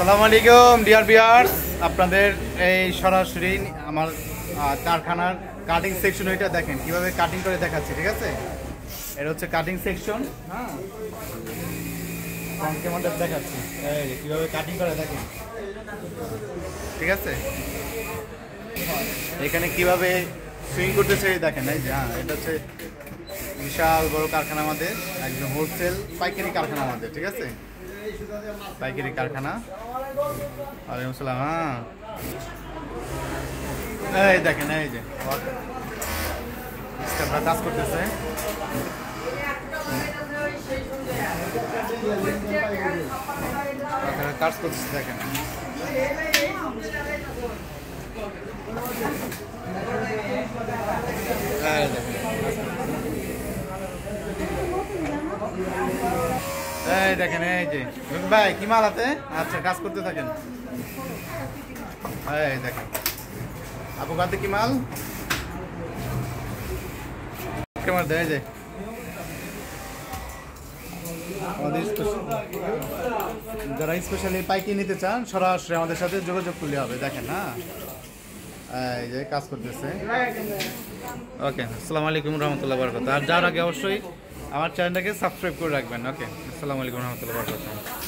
আসসালামু আলাইকুম dear viewers, আপনাদের এই সরাসরি আমার কারখানার কাটিং সেকশন এটা দেখেন কিভাবে কাটিং করে দেখাচ্ছি। ঠিক আছে, এটা হচ্ছে কাটিং সেকশন। হ্যাঁ, ক্যামেরা দেখাচ্ছি এই কিভাবে কাটিং করে দেখেন। ঠিক আছে, এখানে কিভাবে সুইং করতেছে দেখেন। এই যে হ্যাঁ, এটা হচ্ছে বিশাল বড় কারখানা আমাদের, একদম হোলসেল পাইকারি কারখানা আমাদের। ঠিক আছে, পাইকারি কারখানা। ওয়ালাইকুম আসসালাম। হ্যাঁ, এই দেখেন এই যে স্টাফরা কাজ করতেছে। কাজ করতেছে দেখেন। এই দেখেন এই যে ভাই কি মাল আছে। আচ্ছা, কাজ করতে থাকেন। এই দেখেন আপু কাতে কি মাল কেমন দেয়। যে আমাদের যারা স্পেশালি পাইকি নিতে চান সরাসরি আমাদের সাথে যোগাযোগ করলে হবে। দেখেন হ্যাঁ, এই যে কাজ করতেছে। ওকে, আসসালামু আলাইকুম রহমতুল্লাহ বরকাত। আর যার আগে অবশ্যই আমার চ্যানেলটাকে সাবস্ক্রাইব করে রাখবেন। ওকে, আসসালামু আলাইকুম রহমতুল্লাহ বরকাত।